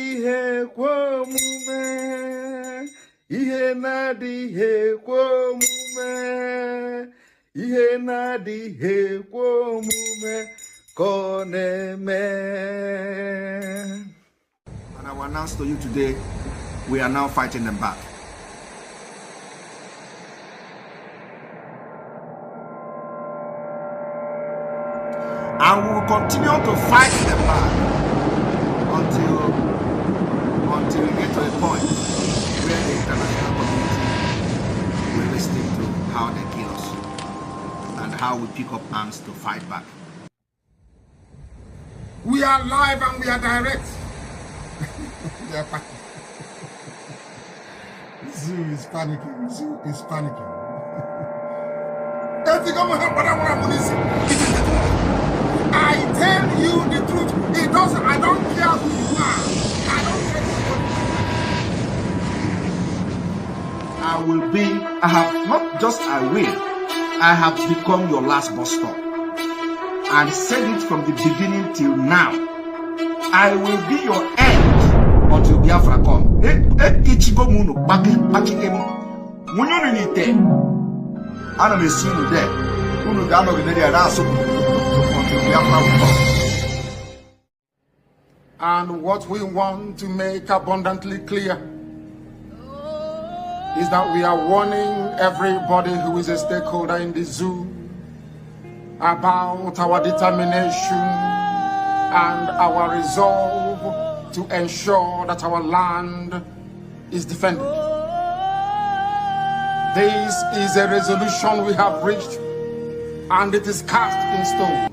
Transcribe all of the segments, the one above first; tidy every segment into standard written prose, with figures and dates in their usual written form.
na-adịghị ekwe omume, ihe na-adịghị ekwe omume, ihe na-adịghị ekwe omume ka ọ na-eme. And I will announce to you today, we are now fighting them back. And we will continue to fight them back until we get to a point where the international community will listen to how they kill us and how we pick up arms to fight back. We are live and we are direct. Zoo is panicking. Zoo is panicking. I tell you the truth. It doesn't. I don't care who you are. I don't care. I have not just I will. I have become your last bus stop. And said it from the beginning till now. I will be your end until Biafra come. Ichigo munu baki emu. Munyo ni te. Ana me see you there. Unu ga no gede there na so until Biafra will come. And what we want to make abundantly clear is that we are warning everybody who is a stakeholder in the zoo about our determination and our resolve to ensure that our land is defended. This is a resolution we have reached, and it is cast in stone.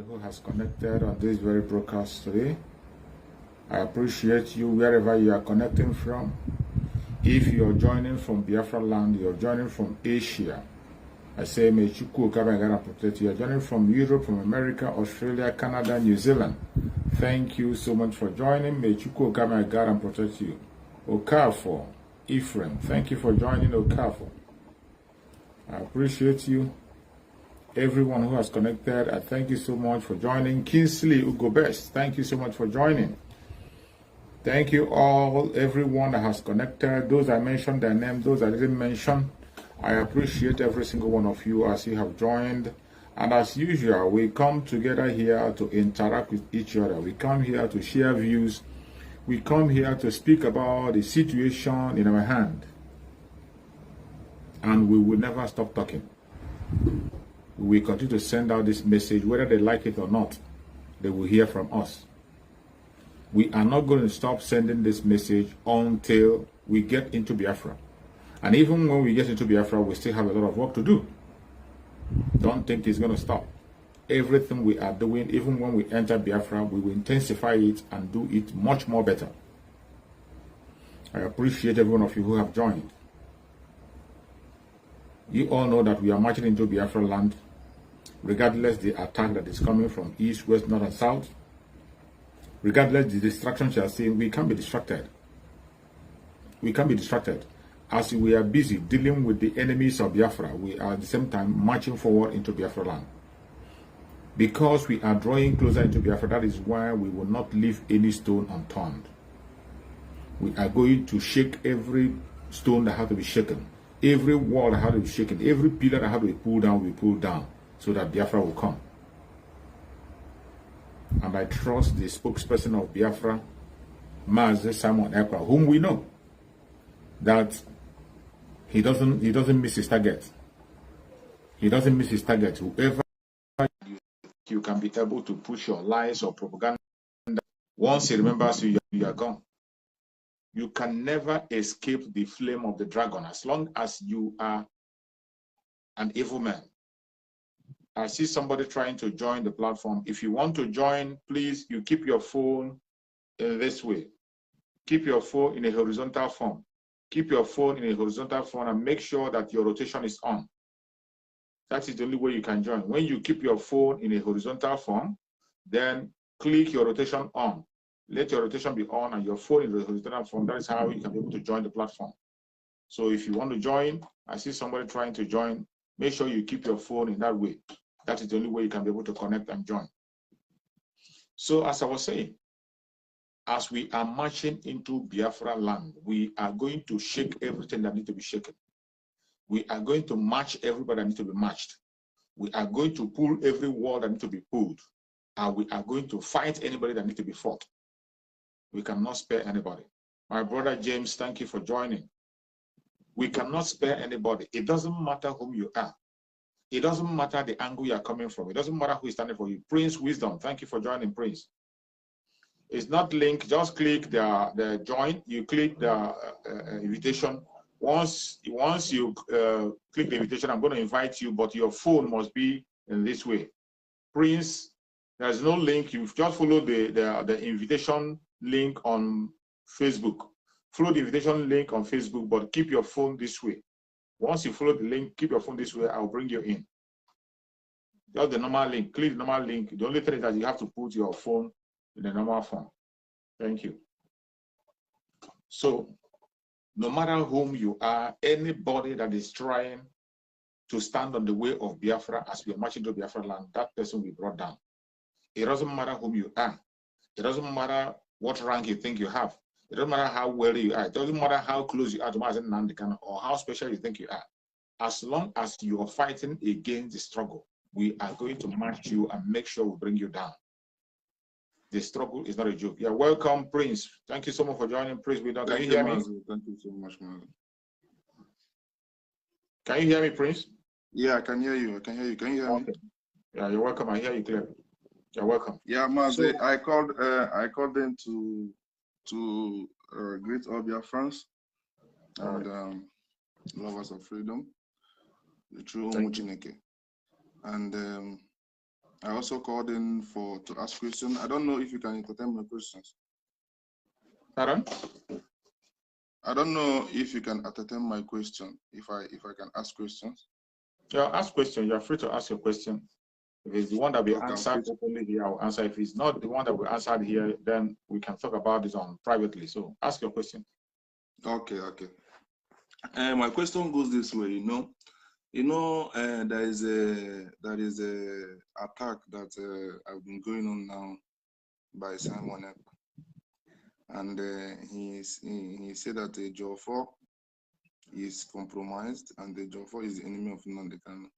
Who has connected on this very broadcast today. I appreciate you wherever you are connecting from. If you are joining from Biafra land, you are joining from Asia, I say may Chukwu Kabagara protect you. You are joining from Europe, from America, Australia, Canada, New Zealand. Thank you so much for joining. May Chukwu Kabagara protect you. Okafo, Ephraim, thank you for joining Okafo. I appreciate you. Everyone who has connected, I thank you so much for joining. Kingsley Ugo Best, thank you so much for joining. Thank you all, everyone that has connected. Those I mentioned their name, those I didn't mention. I appreciate every single one of you as you have joined. And as usual, we come together here to interact with each other. We come here to share views. We come here to speak about the situation in our hand. And we will never stop talking. We will continue to send out this message, whether they like it or not. They will hear from us. We are not going to stop sending this message until we get into Biafra. And even when we get into Biafra, we still have a lot of work to do. Don't think it's going to stop. Everything we are doing, even when we enter Biafra, we will intensify it and do it much more better. I appreciate every one of you who have joined. You all know that we are marching into Biafra land, regardless the attack that is coming from east, west, north, and south. Regardless the distractions you are seeing, we can't be distracted. We can't be distracted. As we are busy dealing with the enemies of Biafra, we are at the same time marching forward into Biafra land. Because we are drawing closer into Biafra, that is why we will not leave any stone unturned. We are going to shake every stone that has to be shaken. Every wall that has to be shaken. Every pillar that has to be pulled down, we pull down, so that Biafra will come. And I trust the spokesperson of Biafra, Mazi Nnamdi Kanu, whom we know that he doesn't miss his target. He doesn't miss his target. Whoever you can be able to push your lies or propaganda, once he remembers you, you are gone. You can never escape the flame of the dragon as long as you are an evil man. I see somebody trying to join the platform. If you want to join, please, you keep your phone in this way. Keep your phone in a horizontal form. Keep your phone in a horizontal form and make sure that your rotation is on. That is the only way you can join. When you keep your phone in a horizontal form, then click your rotation on. Let your rotation be on and your phone in the horizontal form. That is how you can be able to join the platform. So if you want to join, I see somebody trying to join, make sure you keep your phone in that way. That is the only way you can be able to connect and join. So as I was saying, as we are marching into Biafra land, we are going to shake everything that needs to be shaken. We are going to march everybody that needs to be marched. We are going to pull every wall that needs to be pulled. And we are going to fight anybody that needs to be fought. We cannot spare anybody. My brother James, thank you for joining. We cannot spare anybody. It doesn't matter whom you are. It doesn't matter the angle you are coming from. It doesn't matter who is standing for you. Prince Wisdom, thank you for joining, Prince. It's not linked. Just click the join. You click the invitation. Once you click the invitation, I'm going to invite you, but your phone must be in this way. Prince, there's no link. You just follow the invitation link on Facebook. Follow the invitation link on Facebook, but keep your phone this way. Once you follow the link, keep your phone this way. I'll bring you in. Just the normal link. Click the normal link. The only thing is that you have to put your phone in the normal form. Thank you. So, no matter whom you are, anybody that is trying to stand on the way of Biafra as we are marching to Biafra land, that person will be brought down. It doesn't matter whom you are. It doesn't matter what rank you think you have. It doesn't matter how wealthy you are. It doesn't matter how close you are to Mazi Nnamdi Kanu or how special you think you are. As long as you are fighting against the struggle, we are going to march you and make sure we bring you down. The struggle is not a joke. You're welcome, Prince. Thank you so much for joining, Prince. Can you hear me? Thank you so much, man. Can you hear me, Prince? Yeah, I can hear you. I can hear you. Can you hear me? Yeah, you're welcome. I hear you clearly. You're welcome. Yeah, Mazi, so, I called them to greet all Biafrans and lovers of freedom, the true Umuchineke. And I also called in to ask questions. I don't know if you can entertain my questions. Pardon? I don't know if you can entertain my question. If I can ask questions. Yeah, ask questions. You're free to ask your question. If it's the one that we answered openly here, I'll answer. If it's not the one that we answered here, then we can talk about this on privately. So ask your question. Okay. My question goes this way. There is a attack that have been going on now by Simon Ekpa, and he said that the Jofor is compromised and the Jofor is the enemy of Nnamdi Kanu.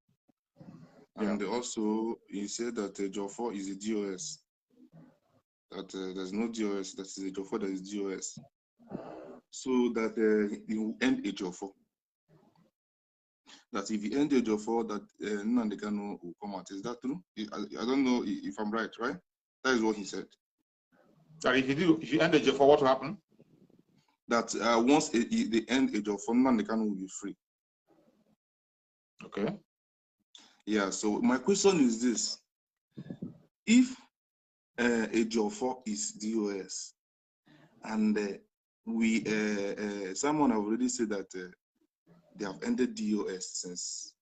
And also, he said that Jofor is a DOS, that there's no DOS, that is a Jofor that is DOS. So that he will end a Jofor. That if he end a Jofor, that Nnamdi Kanu will come out. Is that true? I don't know if I'm right? That is what he said. That if you end a Jofor, what will happen? That once they end a Jofor, Nnamdi Kanu will be free. Okay. Yeah, so my question is this. If a Jofor is DOS, and someone have already said that they have ended DOS since,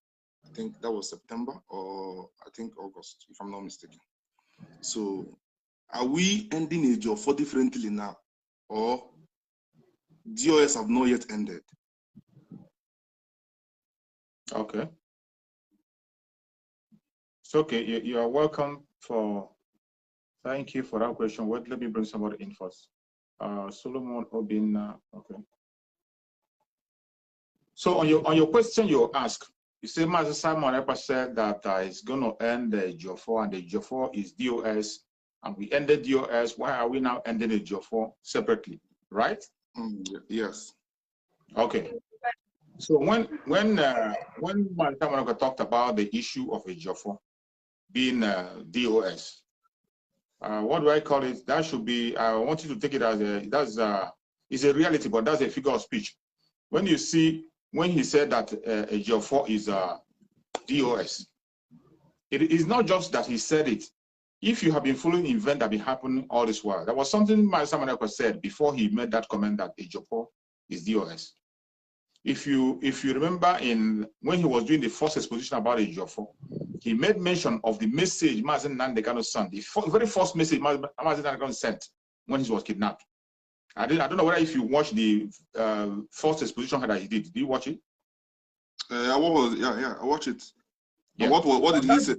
I think that was September or I think August, if I'm not mistaken. So are we ending a Jofor differently now, or DOS have not yet ended? Okay. So, okay, you are welcome thank you for that question. Wait, let me bring somebody in first. Solomon Obin, okay. So on your question you ask, you say Mazi Simon Ekpa said that it's going to end the Jofor, and the Jofor is DOS, and we ended DOS. Why are we now ending the Jofor separately, right? Yes. Okay. So when Mazi Simon Ekpa talked about the issue of a Jofor being DOS, what do I call it? That should be, I want you to take it as it's a reality, but that's a figure of speech. When he said that a Jofor is DOS, it is not just that he said it. If you have been following events that have been happening all this while, there was something Mazi Simon Ekpa said before he made that comment that a Jofor is DOS. If you remember, when he was doing the first exposition about a Jofor, he made mention of the message Mazi Nnamdi Kanu sent, the very first message Mazi Nnamdi Kanu sent when he was kidnapped. I don't know whether if you watched the first exposition that he did. Did you watch it? I watched it. Yeah. What did he say?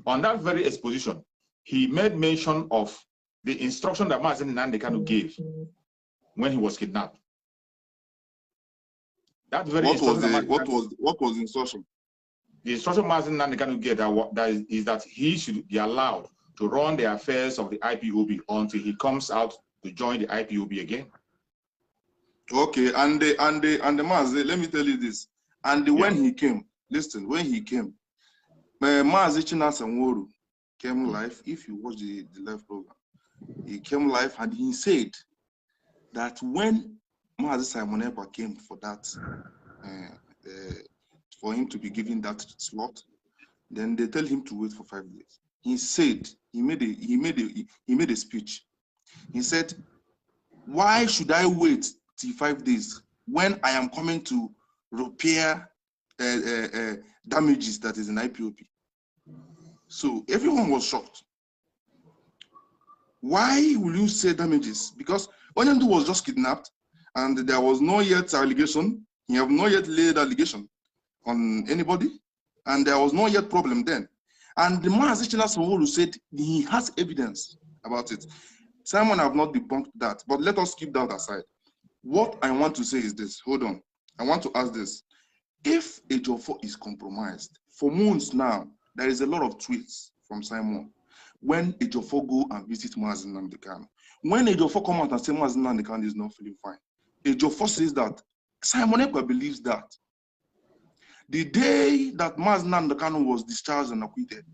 On that very exposition, he made mention of the instruction that Mazi Nnamdi Kanu gave when he was kidnapped. That very what was the instruction? The instruction Mazi Nnamdi Kanu gave is that he should be allowed to run the affairs of the IPOB until he comes out to join the IPOB again. Okay, and the Mazi, let me tell you this. And when he came, listen, when he came, Mazi Nnamdi came live. If you watch the live program, he came live and he said that when Mazi Simon Ekpa came for that, for him to be given that slot, then they tell him to wait for 5 days. He said he made a speech. He said, "Why should I wait till 5 days when I am coming to repair damages that is in IPOB?" So everyone was shocked. Why will you say damages? Because Onyendu was just kidnapped and there was no yet allegation. He have not yet laid allegation on anybody, and there was no yet problem then. And the Mazi Nnamdi said he has evidence about it. Simon have not debunked that, but let us keep that aside. What I want to say is this. Hold on. I want to ask this. If Ejiofor is compromised, for months now, there is a lot of tweets from Simon when Ejiofor go and visit Mazi Nnamdi Kanu. When Ejiofor come out and say Mazi Nnamdi Kanu is not feeling fine, Ejiofor says that Simon Ekpa believes that. The day that Mazi Nnamdi Kanu was discharged and acquitted,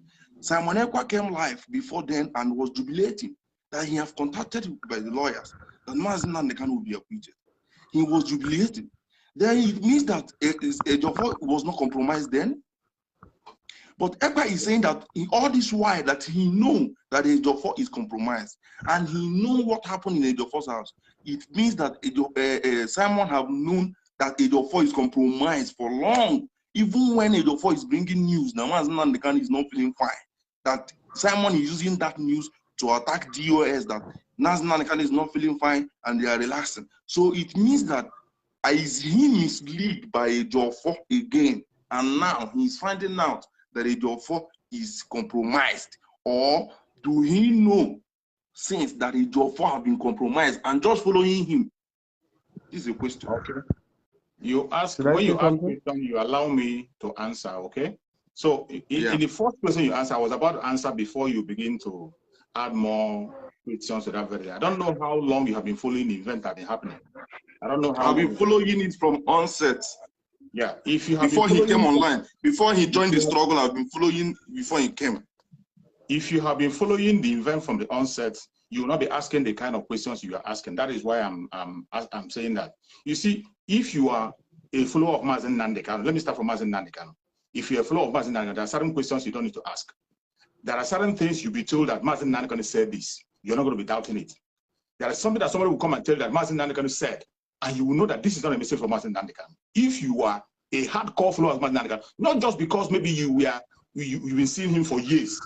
Simon Ekpa came live before then and was jubilating that he have contacted by the lawyers that Mazi Nnamdi Kanu will be acquitted. He was jubilating. Then it means that Ejiofor was not compromised then. But Ekpa is saying that in all this while that he know that Ejiofor is compromised and he know what happened in Ejiofor's house. It means that Simon have known that Ejiofor is compromised for long. Even when Ejiofor is bringing news, now Mazi Nnamdi Kanu is not feeling fine. That Simon is using that news to attack DOS, that Mazi Nnamdi Kanu is not feeling fine and they are relaxing. So it means that is he misled by Ejiofor again, and now he's finding out that Ejiofor is compromised, or do he know since that Ejiofor have been compromised and just following him? This is a question. Okay. You ask, when you ask question, you allow me to answer, okay? So in the first question you answer, I was about to answer before you begin to add more questions to that very. I don't know how long you have been following the event that is happening. I don't know how. I've been following it from onset. Yeah, if you have before he came online, before he joined the struggle, I've been following before he came. If you have been following the event from the onset, you will not be asking the kind of questions you are asking. That is why I'm saying that. You see, if you are a follower of Mazi Nnamdi Kanu, let me start from Mazi Nnamdi Kanu. If you're a follower of Mazi Nnamdi Kanu, there are certain questions you don't need to ask. There are certain things you'll be told that Mazi Nnamdi Kanu said this. You're not going to be doubting it. There is something that somebody will come and tell you that Mazi Nnamdi Kanu said, and you will know that this is not a mistake from Mazi Nnamdi Kanu. If you are a hardcore follower of Mazi Nnamdi Kanu, not just because maybe you've been seeing him for years.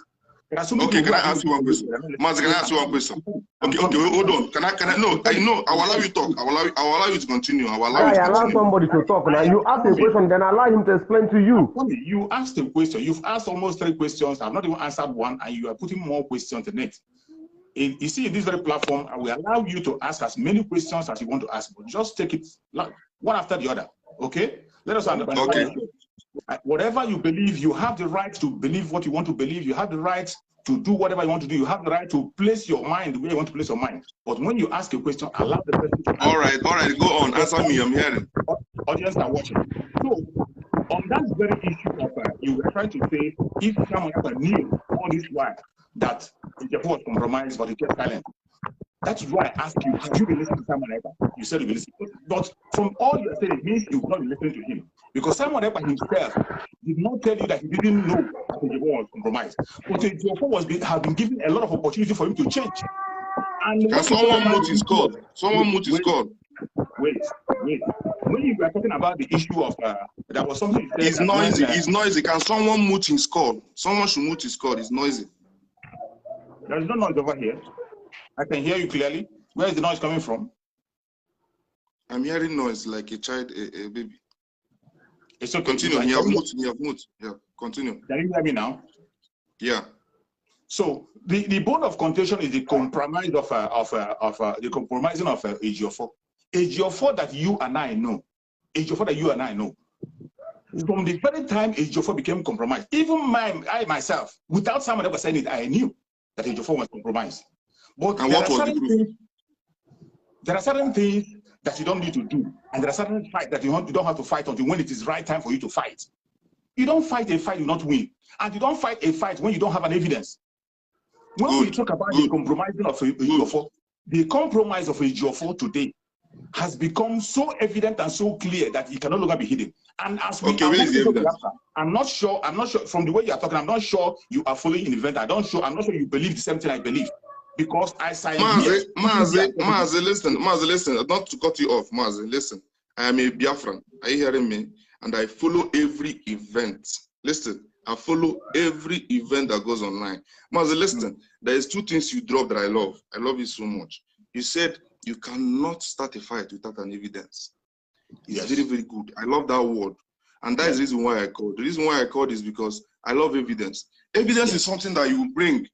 Okay, can I ask you one question? Mazi, can I ask you one question? Okay, hold on. Can I no, I know. I will allow you to talk. I will allow you to continue. I will allow you to allow somebody to talk. Now you ask a question, then allow him to explain to you. You asked a question. You've asked almost 3 questions. I've not even answered one, and you are putting more questions in it. You see, in this very platform, I will allow you to ask as many questions as you want to ask, but just take it one after the other. Okay? Let us understand. Okay. Whatever you believe, you have the right to believe what you want to believe. You have the right to do whatever you want to do. You have the right to place your mind the way you want to place your mind. But when you ask a question, allow the person to answer. All right, go on. Answer me. I'm hearing. Audience are watching. So, on that very issue of you were trying to say, if someone knew all this while that Ejiofor was compromised, but he kept silent. That is why I asked you, have you been listening to Simon Ekpa? You said you've been listening. But from all you are saying, it means you've not been listening to him. Because Simon Ekpa himself did not tell you that he didn't know that Ejiofor was compromised. But Ejiofor have been given a lot of opportunity for him to change. And can someone mute his call? Someone mute his call. Wait. When you were talking about the issue of, there was something you said. It's noisy. It's noisy. Can someone mute his call? Someone should mute his call. It's noisy. There is no noise over here. I can hear you clearly. Where is the noise coming from? I'm hearing noise like a child, a baby. It's okay. Continue. You have mute. Yeah, continue. Can you hear me now? Yeah. So the bone of contention is the compromise of the compromising of Ejiofor. Ejiofor that you and I know. Ejiofor that you and I know. From the very time Ejiofor became compromised, even I myself, without someone ever saying it, I knew that Ejiofor was compromised. But and what was the proof? There are certain things that you don't need to do, and there are certain fights that you don't have to fight until when it is right time for you to fight. You don't fight a fight you not win, and you don't fight a fight when you don't have an evidence. When we talk about the compromising of Ejiofor, the compromise of Ejiofor today has become so evident and so clear that it can no longer be hidden. And as we I'm not sure from the way you are talking, I'm not sure you are following an event. I'm not sure you believe the same thing I believe. Because I signed Mazi, listen, not to cut you off, Mazi, listen. I am a Biafran. Are you hearing me? And I follow every event. Listen, I follow every event that goes online. Mazi, listen, there is two things you dropped that I love. I love you so much. You said you cannot start a fight without an evidence. It's very, very good. I love that word. And that is the reason why I called. The reason why I called is because I love evidence. Evidence is something that you will bring.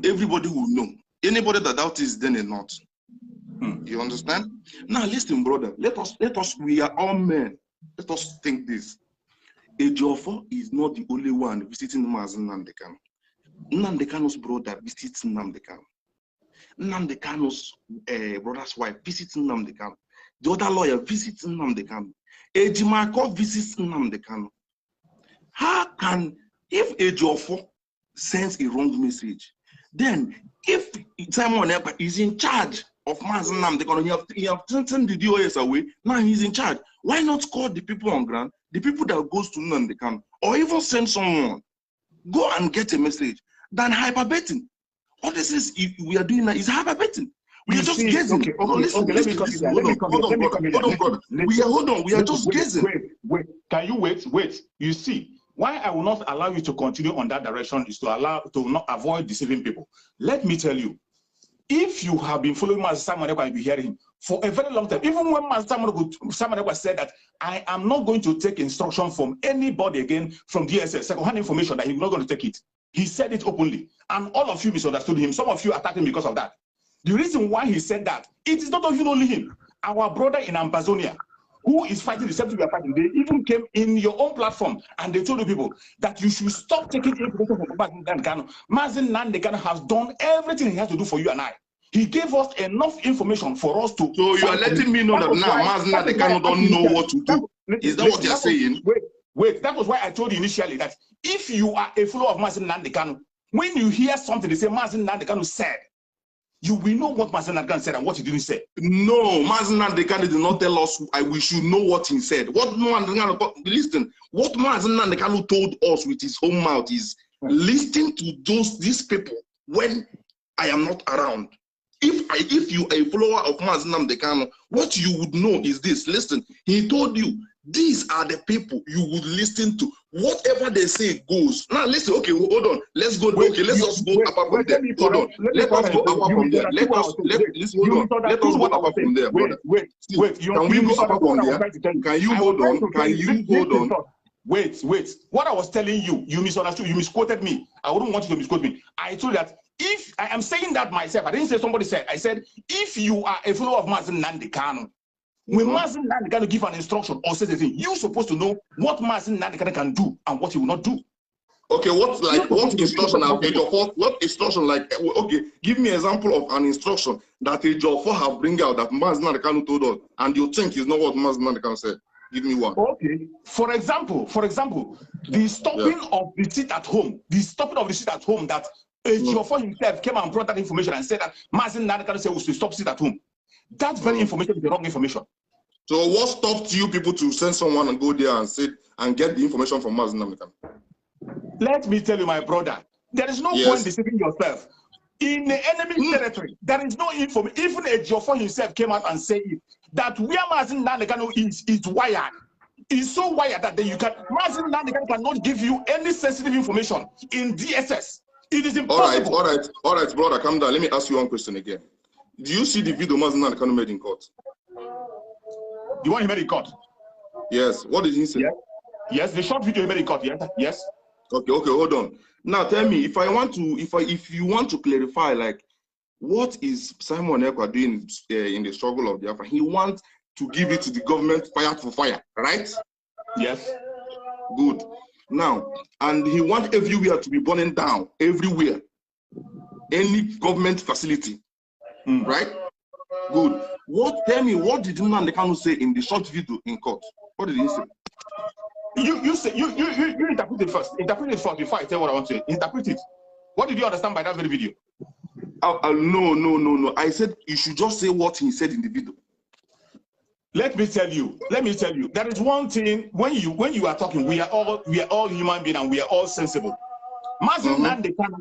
Everybody will know. Anybody that doubts is then or not. You understand? Now listen, brother. Let us. We are all men. Let us think this. Ejiofor is not the only one visiting Mazi Nnamdi Kanu. Nnamdi Kanu's brother visits Nnamdi Kanu. Nnamdi Kanu's brother's wife visits Nnamdi Kanu. The other lawyer visits Nnamdi Kanu. Ejimako visits Nnamdi Kanu. How can, if Ejiofor sends a wrong message, then if Simon Ekpa is in charge of Mazi Nnamdi Kanu, he have sent the DOS away, now he's in charge. Why not call the people on ground, the people that goes to Nnamdi Kanu, or even send someone, go and get a message, than hyperbaiting? All this is we are doing now is hyperbaiting. We are just guessing. Hold on. We are just guessing. Wait. Can you wait? You see, why I will not allow you to continue on that direction is to not avoid deceiving people. Let me tell you, if you have been following Mazi Simon Ekpa and you hear him for a very long time, even when Mazi Simon Ekpa said that I am not going to take instruction from anybody again from DSS, second-hand information, that he's not going to take it. He said it openly, and all of you misunderstood him. Some of you attacked him because of that. The reason why he said that, it is not even only him. Our brother in Ambazonia, who is fighting the same thing we are fighting, they even came in your own platform and they told the people that you should stop taking information from Mazi Nnamdi Kanu. Mazi Nnamdi Kanu has done everything he has to do for you and I. He gave us enough information for us to. So you are letting me know that now Mazi Nnamdi Kanu don't know what to do. Is that what you are saying? Wait. That was why I told you initially that if you are a follower of Mazi Nnamdi Kanu, when you hear something they say Mazi Nnamdi Kanu said, you will know what Mazi Nnamdi Kanu said and what he didn't say. No, Mazi Nnamdi Kanu did not tell us we should know what he said. Listen, what Mazi Nnamdi Kanu told us with his own mouth is listen to these people when I am not around. If you are a follower of Mazi Nnamdi Kanu, what you would know is this. Listen, he told you these are the people you would listen to. Whatever they say goes. Now listen, okay, hold on. Let's go. Let's just go apart from there. Hold on. Let us go apart from there. Let us go apart from there, brother. Wait. Can we go apart from there? Can you hold on? Can you hold on? Wait. What I was telling you, you misunderstood. You misquoted me. I wouldn't want you to misquote me. I told you that if I am saying that myself, I didn't say somebody said. I said if you are a follower of Mazi Nnamdi Kanu, when Mazi Nnamdi Kanu give an instruction or says a thing, you're supposed to know what Mazi Nnamdi Kanu can do and what he will not do. Okay, what instruction like, okay, give me an example of an instruction that Ejiofor have bring out that Mazi Nnamdi Kanu told us, and you think is not what Mazi Nnamdi Kanu said. Give me one. Okay. For example, the stopping of the seat at home, that Ejiofor himself came and brought that information and said that Mazi Nnamdi Kanu said we should stop sit at home. That very information is the wrong information. So what stopped you people to send someone and go there and sit and get the information from Mazi Nnamdi Kanu? Let me tell you, my brother, there is no point deceiving yourself. In the enemy territory, there is no information. Even Ejiofor himself came out and said it, that where Mazi Nnamdi Kanu is wired. Is so wired that you can Mazi Nnamdi Kanu cannot give you any sensitive information in DSS. It is impossible. All right, brother, calm down. Let me ask you one question again. Do you see the video Mazi Nnamdi Kanu made in court? The one he made in court. Yes. What did he say? Yes. Yes, the short video he made in court. Yes. Yes. Okay, hold on. Now tell me, if you want to clarify, like, what is Simon Ekpa doing in the struggle of Biafra? He wants to give it to the government fire for fire, right? Yes. Good. Now, and he wants everywhere to be burning down, everywhere. Any government facility, right? Good. Tell me, what did Nnamdi Kanu say in the short video in court? What did he say? You interpret it first. Interpret it first before I tell what I want to say. Interpret it. What did you understand by that very video? No. I said you should just say what he said in the video. Let me tell you. There is one thing when you are talking, we are all human beings and we are all sensible. Mazi Nnamdi Kanu.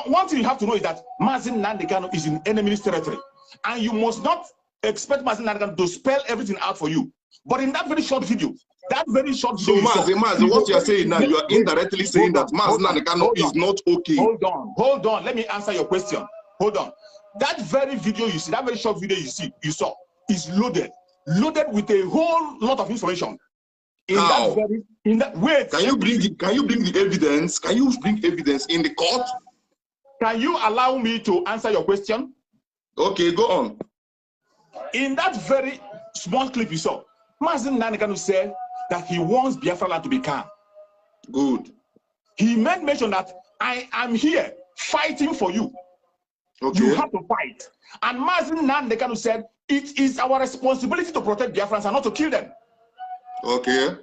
One thing you have to know is that Mazi Nnamdi Kanu is in enemy's territory, and you must not expect Mazi Nnamdi Kanu to spell everything out for you. But in that very short video, so Mazi, what you are saying now, you are indirectly saying that Mazi Nnamdi Kanu is not okay. Hold on. Let me answer your question. Hold on. That very video you see, that very short video you saw, is loaded with a whole lot of information. How? Wait. Can you bring the evidence? Can you bring evidence in the court? Can you allow me to answer your question? Okay, go on. In that very small clip you saw, Mazi Nnamdi Kanu said that he wants Biafra land to be calm. Good. He made mention that I am here fighting for you. Okay. You have to fight. And Mazi Nnamdi Kanu said it is our responsibility to protect Biafrans and not to kill them. Okay.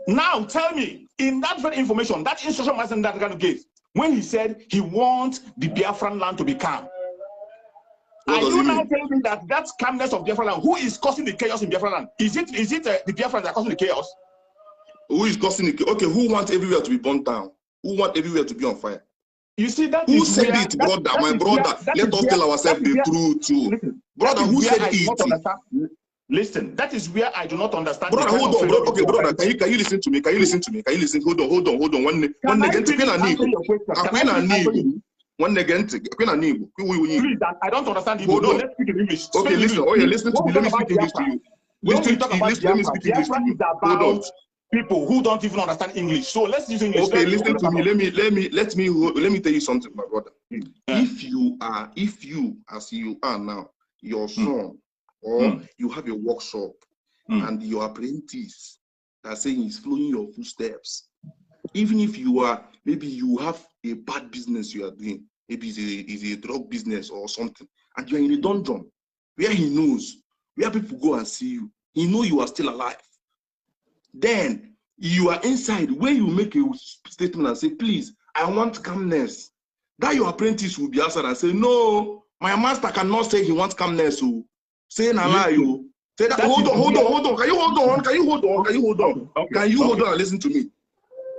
Now tell me, in that very information, that instruction Mazi Nnamdi Kanu gave, when he said he wants the Biafran land to be calm, are you now telling me that calmness of Biafra land, who is causing the chaos in Biafra land? Is it the Biafrans that are causing the chaos? Who is causing the chaos? Okay, who wants everywhere to be burnt down? Who wants everywhere to be on fire? You see that? Who said it, brother? My brother, let us tell ourselves the truth too. Brother, who said it? Listen, that is where I do not understand. Brother, hold on, bro. Okay, brother, can you listen to me? Can you listen? Hold on. One again, Please, I don't understand. Hold on. Let's speak in English. Okay, listen. Oh yeah, listen to me. Let me speak English to you. Let me speak English to you. Hold on. People who don't even understand English. So let's use English. Okay, listen to me. Let me tell you something, my brother. If you, as you are now, your son, or you have a workshop, and your apprentice that saying he's following your footsteps, even if you are, maybe you have a bad business you are doing, maybe it's a drug business or something, and you're in a dungeon where he knows, where people go and see you, he know you are still alive. Then you are inside where you make a statement and say, please, I want calmness. That your apprentice will be outside and say, no, my master cannot say he wants calmness. So say na lie, you. Say that. Hold on. Can you hold on? And listen to me.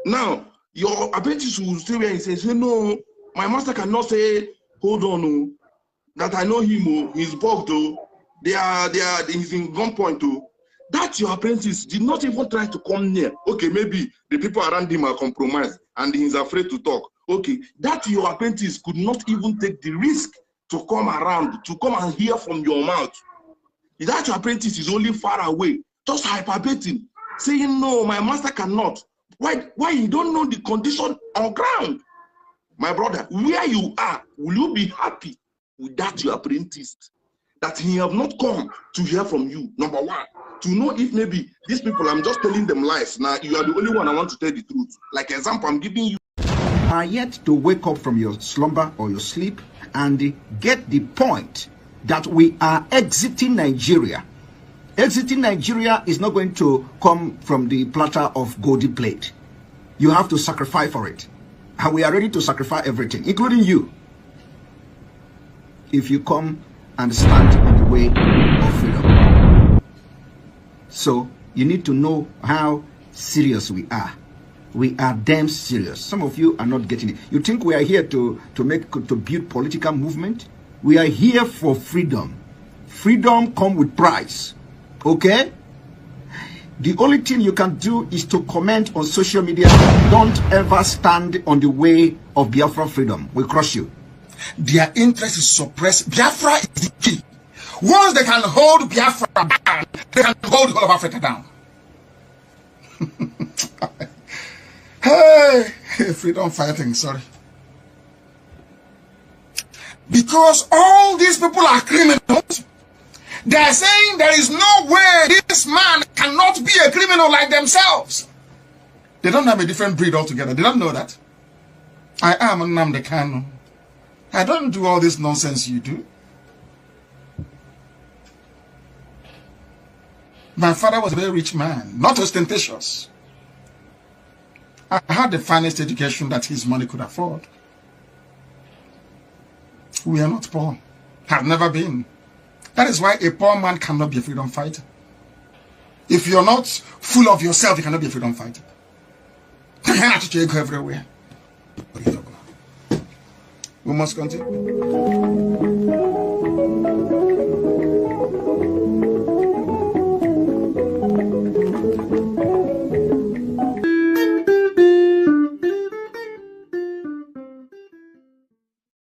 Now, your apprentice will stay where he says, no, my master cannot say, hold on, that I know him, he's bugged, he's in gunpoint. That your apprentice did not even try to come near. Okay, maybe the people around him are compromised and he's afraid to talk. Okay, that your apprentice could not even take the risk to come around, to come and hear from your mouth. That your apprentice is only far away, just hyperbating, saying, no, my master cannot. Why you don't know the condition on ground? My brother, where you are, will you be happy with that your apprentice? That he have not come to hear from you, number one. To know if maybe these people, I'm just telling them lies. Now, you are the only one I want to tell the truth. Like example, I'm giving you. Are yet to wake up from your slumber or your sleep and get the point that we are exiting Nigeria. Exiting Nigeria is not going to come from the platter of golden plate. You have to sacrifice for it. And we are ready to sacrifice everything, including you, if you come and stand in the way of freedom. So you need to know how serious we are. We are damn serious. Some of you are not getting it. You think we are here to build political movement? We are here for freedom. Freedom comes with price. Okay? The only thing you can do is to comment on social media. Don't ever stand on the way of Biafra freedom. We'll crush you. Their interest is suppressed. Biafra is the key. Once they can hold Biafra down, they can hold the whole of Africa down. Hey, freedom fighting, sorry. Because all these people are criminals, they are saying there is no way this man cannot be a criminal like themselves. They don't have a different breed altogether. They don't know that. I am Nnamdi Kanu. I don't do all this nonsense you do. My father was a very rich man, not ostentatious. I had the finest education that his money could afford. We are not poor. Have never been. That is why a poor man cannot be a freedom fighter. If you're not full of yourself, you cannot be a freedom fighter. You have to go everywhere. We must continue.